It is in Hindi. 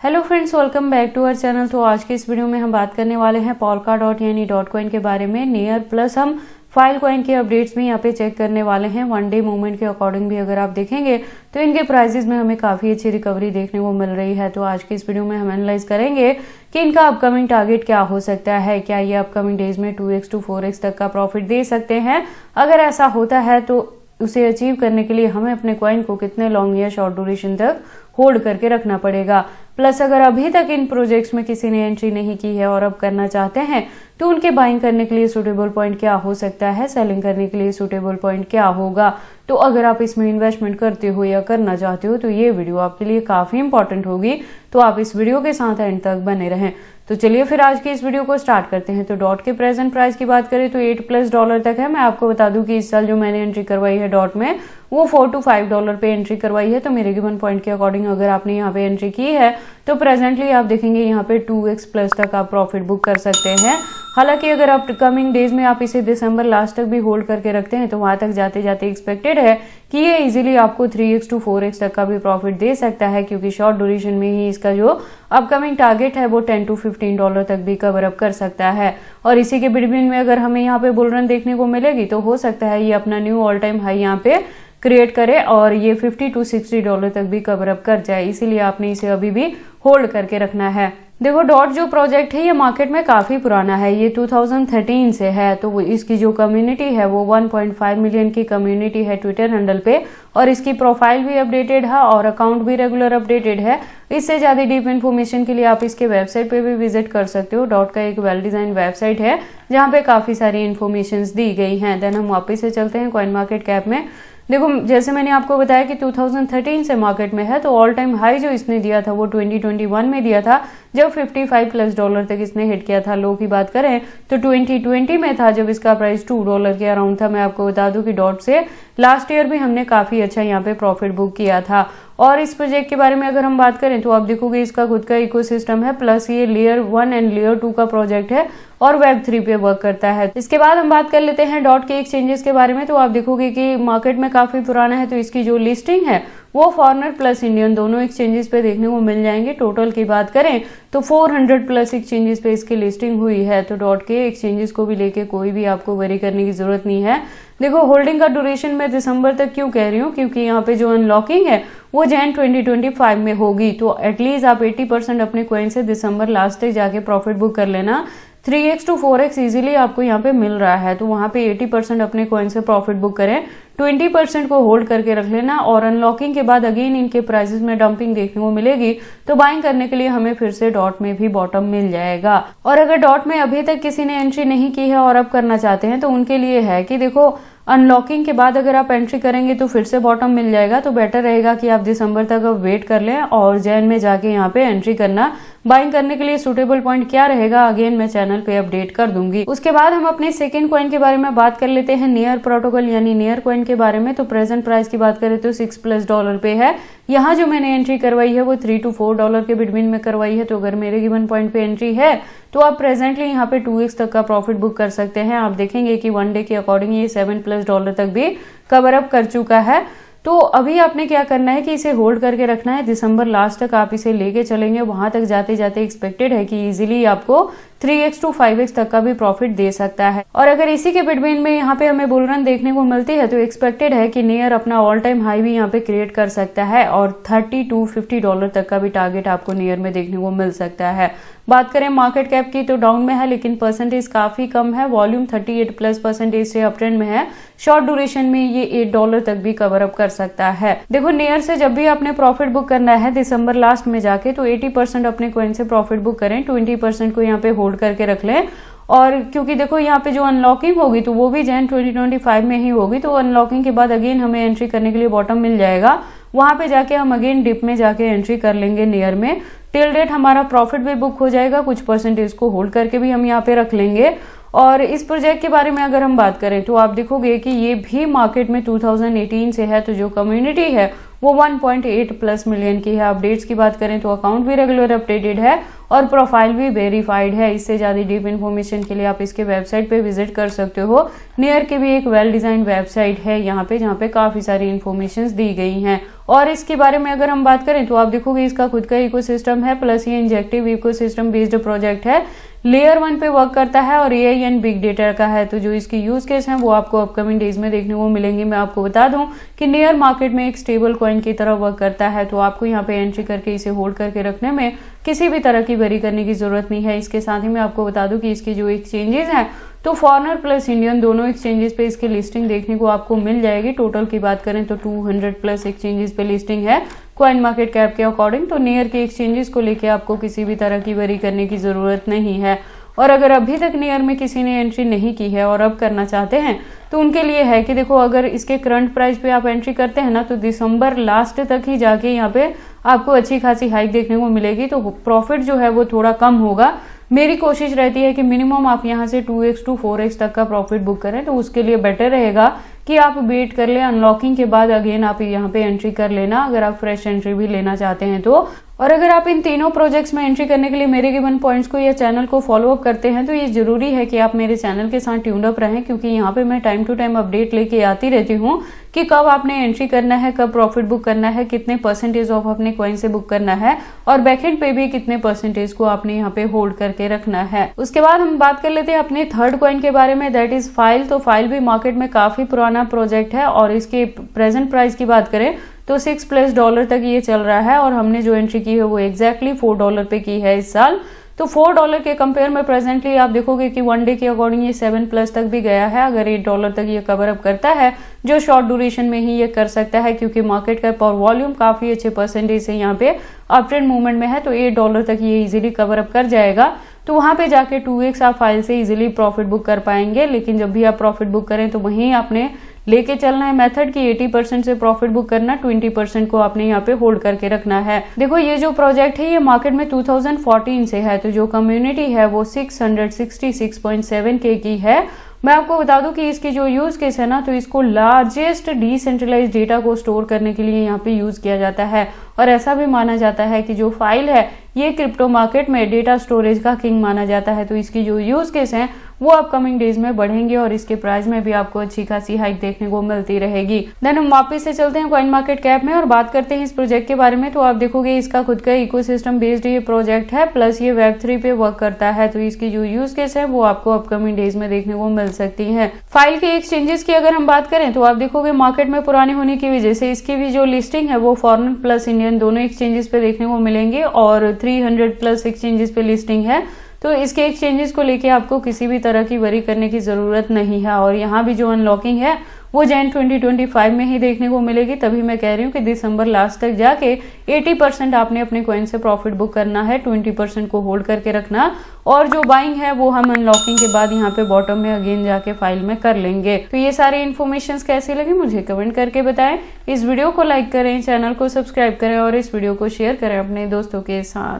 Hello friends, welcome back to our channel. तो आज के इस वीडियो में हम बात करने वाले हैं पोल्का डॉट यानी डॉट कॉइन के बारे में। नियर प्लस हम फाइल कॉइन के अपडेट्स भी यहाँ पे चेक करने वाले हैं। वन डे मूवमेंट के अकॉर्डिंग भी अगर आप देखेंगे तो इनके प्राइसेस में हमें काफी अच्छी रिकवरी देखने को मिल रही है। तो आज के इस वीडियो में हम एनालाइज करेंगे कि इनका अपकमिंग टारगेट क्या हो सकता है। क्या ये अपकमिंग डेज में 2x to 4x तक का प्रॉफिट दे सकते हैं? अगर ऐसा होता है तो उसे अचीव करने के लिए हमें अपने कॉइन को कितने लॉन्ग या शॉर्ट ड्यूरेशन तक होल्ड करके रखना पड़ेगा। प्लस अगर अभी तक इन प्रोजेक्ट्स में किसी ने एंट्री नहीं की है और अब करना चाहते हैं तो उनके बाइंग करने के लिए सूटेबल पॉइंट क्या हो सकता है, सेलिंग करने के लिए सूटेबल पॉइंट क्या होगा। तो अगर आप इसमें इन्वेस्टमेंट करते हो या करना चाहते हो तो ये वीडियो आपके लिए काफी इंपॉर्टेंट होगी। तो आप इस वीडियो के साथ एंड तक बने रहें। तो चलिए फिर आज की इस वीडियो को स्टार्ट करते हैं। तो डॉट के प्रेजेंट प्राइस की बात करें तो $8+ तक है। मैं आपको बता दूं कि इस साल जो मैंने एंट्री करवाई है डॉट में वो $4 to $5 पे एंट्री करवाई है। तो मेरे गिवन पॉइंट के अकॉर्डिंग अगर आपने यहाँ पे एंट्री की है तो प्रेजेंटली आप देखेंगे यहाँ पे 2x+ तक आप प्रॉफिट बुक कर सकते हैं। हालांकि अगर आप कमिंग डेज में आप इसे दिसंबर लास्ट तक भी होल्ड करके रखते हैं तो वहां तक जाते जाते एक्सपेक्टेड है कि ये इजीली आपको 3x to 4x तक का भी प्रॉफिट दे सकता है, क्योंकि शॉर्ट ड्यूरेशन में ही इसका जो अपकमिंग टारगेट है वो $10 to $15 तक भी कवर अप कर सकता है। और इसी के बिटवीन में अगर हमें यहाँ पे बुल रन देखने को मिलेगी तो हो सकता है ये अपना न्यू ऑल टाइम हाई यहाँ पे क्रिएट करे और ये $50 to $60 तक भी कवर अप कर जाए। इसीलिए आपने इसे अभी भी होल्ड करके रखना है। देखो, डॉट जो प्रोजेक्ट है ये मार्केट में काफी पुराना है, ये 2013 से है। तो वो इसकी जो कम्युनिटी है वो 1.5 मिलियन की कम्युनिटी है ट्विटर हैंडल पे, और इसकी प्रोफाइल भी अपडेटेड है और अकाउंट भी रेगुलर अपडेटेड है। इससे ज्यादा डीप इन्फॉर्मेशन के लिए आप इसके वेबसाइट पे भी विजिट कर सकते हो। डॉट का एक वेल डिजाइन वेबसाइट है जहाँ पे काफी सारी इन्फॉर्मेशन दी गई हैं। देन हम वापस से चलते हैं कॉइन मार्केट कैप में। देखो, जैसे मैंने आपको बताया कि 2013 से मार्केट में है, तो ऑल टाइम हाई जो इसने दिया था वो 2021 में दिया था जब $55+ तक इसने हिट किया था। लो की बात करें तो 2020 में था जब इसका प्राइस $2 के अराउंड था। मैं आपको बता दूं कि डॉट से लास्ट ईयर भी हमने काफी अच्छा यहाँ पे प्रॉफिट बुक किया था। और इस प्रोजेक्ट के बारे में अगर हम बात करें तो आप देखोगे इसका खुद का इकोसिस्टम है, प्लस ये लेयर 1 एंड लेयर 2 का प्रोजेक्ट है और Web3 पे वर्क करता है। इसके बाद हम बात कर लेते हैं डॉट के एक्सचेंजेस के बारे में। तो आप देखोगे कि मार्केट में काफी पुराना है, तो इसकी जो लिस्टिंग है वो फॉरेनर प्लस इंडियन दोनों एक्सचेंजेस पे देखने को मिल जाएंगे। टोटल की बात करें तो 400+ एक्सचेंजेस पे इसकी लिस्टिंग हुई है। तो डॉट के एक्सचेंजेस को भी लेके कोई भी आपको वरी करने की जरूरत नहीं है। देखो, होल्डिंग का ड्यूरेशन मैं दिसंबर तक क्यों कह रही हूँ, क्योंकि यहाँ पे जो अनलॉकिंग है वो जैन 2025 में होगी। तो एटलीस्ट आप 80% अपने कॉइन से दिसंबर लास्ट तक जाके प्रॉफिट बुक कर लेना। 3x to 4x इजीली आपको यहाँ पे मिल रहा है। तो वहां पे 80% अपने कॉइन से प्रॉफिट बुक करें, 20% को होल्ड करके रख लेना। और अनलॉकिंग के बाद अगेन इनके प्राइसेस में डंपिंग देखने को मिलेगी तो बाइंग करने के लिए हमें फिर से डॉट में भी बॉटम मिल जाएगा। और अगर डॉट में अभी तक किसी ने एंट्री नहीं की है और अब करना चाहते हैं तो उनके लिए है कि देखो, अनलॉकिंग के बाद अगर आप एंट्री करेंगे तो फिर से बॉटम मिल जाएगा। तो बेटर रहेगा कि आप दिसंबर तक अब वेट कर लें और जैन में जाके यहाँ पे एंट्री करना। बाइंग करने के लिए सूटेबल पॉइंट क्या रहेगा अगेन मैं चैनल पे अपडेट कर दूंगी। उसके बाद हम अपने सेकंड कॉइन के बारे में बात कर लेते हैं, नियर प्रोटोकॉल यानी नियर कॉइन के बारे में। तो प्रेजेंट प्राइस की बात करें तो $6+ पे है। यहाँ जो मैंने एंट्री करवाई है वो $3 to $4 के बिटवीन में करवाई है। तो अगर मेरे गिवन पॉइंट पे एंट्री है तो आप प्रेजेंटली यहाँ पे 2x तक का प्रॉफिट बुक कर सकते हैं। आप देखेंगे कि वन डे के अकॉर्डिंग ये $7+ तक भी कवर अप कर चुका है। तो अभी आपने क्या करना है कि इसे होल्ड करके रखना है। दिसंबर लास्ट तक आप इसे लेके चलेंगे, वहां तक जाते जाते एक्सपेक्टेड है कि इजीली आपको 3x to 5x तक का भी प्रॉफिट दे सकता है। और अगर इसी के बिटवीन में यहाँ पे हमें बुल रन देखने को मिलती है तो एक्सपेक्टेड है कि नियर अपना ऑल टाइम हाई भी यहाँ पे क्रिएट कर सकता है और $30 to $50 तक का भी टारगेट आपको नियर में देखने को मिल सकता है। बात करें मार्केट कैप की तो डाउन में है, लेकिन परसेंटेज काफी कम है। वॉल्यूम 38+ से अप ट्रेंड में है। शॉर्ट ड्यूरेशन में ये $8 तक भी कवर अप कर सकता है। देखो, नियर से जब भी आपने प्रॉफिट बुक करना है दिसंबर लास्ट में जाके तो 80% अपने कॉइन से प्रॉफिट बुक करें, 20% को यहाँ पे होल्ड करके रख लें। और क्योंकि देखो यहाँ पे जो अनलॉकिंग होगी तो वो भी जैन 2025 में ही होगी। तो अनलॉकिंग के बाद अगेन हमें एंट्री करने के लिए बॉटम मिल जाएगा। वहां पे जाके हम अगेन डिप में जाके एंट्री कर लेंगे नियर में। टिल डेट हमारा प्रॉफिट भी बुक हो जाएगा, कुछ परसेंटेज को होल्ड करके भी हम यहाँ पे रख लेंगे। और इस प्रोजेक्ट के बारे में अगर हम बात करें तो आप देखोगे कि ये भी मार्केट में 2018 से है। तो जो कम्युनिटी है वो 1.8+ मिलियन की है। अपडेट्स की बात करें तो अकाउंट भी रेगुलर अपडेटेड है और प्रोफाइल भी वेरीफाइड है। इससे ज्यादा डीप इन्फॉर्मेशन के लिए आप इसके वेबसाइट पे विजिट कर सकते हो। नेयर की भी एक वेल डिजाइन वेबसाइट है यहाँ पे, जहाँ पे काफी सारी इन्फॉर्मेशन दी गई हैं। और इसके बारे में अगर हम बात करें तो आप देखोगे इसका खुद का इकोसिस्टम है, प्लस ये इंजेक्टिव इकोसिस्टम बेस्ड प्रोजेक्ट है। लेयर 1 पे वर्क करता है और एआई एंड बिग डेटा का है। तो जो इसके यूज केस हैं वो आपको अपकमिंग डेज में देखने को मिलेंगे। मैं आपको बता दूं कि नेयर मार्केट में एक स्टेबल कॉइन की तरह वर्क करता है, तो आपको यहाँ पे एंट्री करके इसे होल्ड करके रखने में किसी भी तरह की वरी करने की जरूरत नहीं है। इसके साथ ही मैं आपको बता दूं कि इसकी जो एक्सचेंजेस हैं तो फॉरेनर प्लस इंडियन दोनों एक्सचेंजेस पे इसकी लिस्टिंग देखने को आपको मिल जाएगी। टोटल की बात करें तो 200 प्लस एक्सचेंजेस पे लिस्टिंग है कॉइन मार्केट कैप के अकॉर्डिंग। तो नेयर के एक्सचेंजेस को लेके आपको किसी भी तरह की वरी करने की जरूरत नहीं है। और अगर अभी तक नेयर में किसी ने एंट्री नहीं की है और अब करना चाहते हैं तो उनके लिए है कि देखो, अगर इसके करंट प्राइस पे आप एंट्री करते हैं ना तो दिसंबर लास्ट तक ही जाके यहाँ पे आपको अच्छी खासी हाइक देखने को मिलेगी। तो प्रॉफिट जो है वो थोड़ा कम होगा। मेरी कोशिश रहती है कि मिनिमम आप यहाँ से 2x to 4x तक का प्रॉफिट बुक करें, तो उसके लिए बेटर रहेगा कि आप वेट कर ले। अनलॉकिंग के बाद अगेन आप यहाँ पे एंट्री कर लेना, अगर आप फ्रेश एंट्री भी लेना चाहते हैं तो। और अगर आप इन तीनों प्रोजेक्ट्स में एंट्री करने के लिए मेरे गिवन पॉइंट्स को या चैनल को फॉलो अप करते हैं तो ये जरूरी है कि आप मेरे चैनल के साथ ट्यून अप रहें, क्योंकि यहाँ पे मैं टाइम टू टाइम अपडेट लेके आती रहती हूँ कि कब आपने एंट्री करना है, कब प्रॉफिट बुक करना है, कितने परसेंटेज ऑफ अपने कॉइन से बुक करना है और बैकएंड पे भी कितने परसेंटेज को आपने यहाँ पे होल्ड करके रखना है। उसके बाद हम बात कर लेते हैं अपने थर्ड कॉइन के बारे में, दैट इज फाइल। तो फाइल भी मार्केट में काफी पुराना प्रोजेक्ट है और इसके प्रेजेंट प्राइस की बात करें तो $6+ तक ये चल रहा है और हमने जो एंट्री की है वो एग्जैक्टली $4 पे की है इस साल। तो $4 के कंपेयर में प्रेजेंटली आप देखोगे कि 1 डे के अकॉर्डिंग ये 7+ तक भी गया है। अगर $8 तक ये कवर अप करता है, जो शॉर्ट ड्यूरेशन में ही ये कर सकता है, क्योंकि मार्केट का पर वॉल्यूम काफी अच्छे परसेंटेज से यहाँ पे अप ट्रेंड मूवमेंट में है, तो $8 तक ये इजीली कवर अप कर जाएगा। तो वहां पे जाके 2x आप फाइल से इजीली प्रॉफिट बुक कर पाएंगे। लेकिन जब भी आप प्रॉफिट बुक करें तो वहीं आपने लेके चलना है मेथड की 80% से प्रॉफिट बुक करना, 20% को आपने यहाँ पे होल्ड करके रखना है। देखो, ये जो प्रोजेक्ट है ये मार्केट में 2014 से है, तो जो कम्युनिटी है वो 666.7K की है। मैं आपको बता दूं कि इसकी जो यूज केस है ना, तो इसको लार्जेस्ट डिसेंट्रलाइज्ड डेटा को स्टोर करने के लिए यहाँ पे यूज किया जाता है और ऐसा भी माना जाता है कि जो फाइल है ये क्रिप्टो मार्केट में डेटा स्टोरेज का किंग माना जाता है। तो इसकी जो यूज केस है वो अपकमिंग डेज में बढ़ेंगे और इसके प्राइस में भी आपको अच्छी खासी हाइक देखने को मिलती रहेगी। देन हम वापस से चलते हैं कॉइन मार्केट कैप में और बात करते हैं इस प्रोजेक्ट के बारे में। तो आप देखोगे इसका खुद का इकोसिस्टम बेस्ड ये प्रोजेक्ट है, प्लस ये Web3 पे वर्क करता है। तो इसकी जो यूज केस है वो आपको अपकमिंग डेज में देखने को मिल सकती है। फाइल के एक्सचेंजेस की अगर हम बात करें तो आप देखोगे मार्केट में पुराने होने की वजह से इसकी भी जो लिस्टिंग है वो फॉरेन प्लस इंडियन दोनों एक्सचेंजेस पे देखने को मिलेंगे और 300+ एक्सचेंजेस पे लिस्टिंग है। तो इसके एक्सचेंजेस को लेके आपको किसी भी तरह की वरी करने की जरूरत नहीं है। और यहाँ भी जो अनलॉकिंग है वो जैन 2025 में ही देखने को मिलेगी। तभी मैं कह रही हूँ कि दिसंबर लास्ट तक जाके 80% आपने अपने कॉइन से प्रॉफिट बुक करना है, 20% को होल्ड करके रखना और जो बाइंग है वो हम अनलॉकिंग के बाद यहाँ पे बॉटम में अगेन जाके फाइल में कर लेंगे। तो ये सारे इन्फॉर्मेशन कैसे लगे मुझे कमेंट करके बताएं। इस वीडियो को लाइक करें, चैनल को सब्सक्राइब करें और इस वीडियो को शेयर करें अपने दोस्तों के साथ।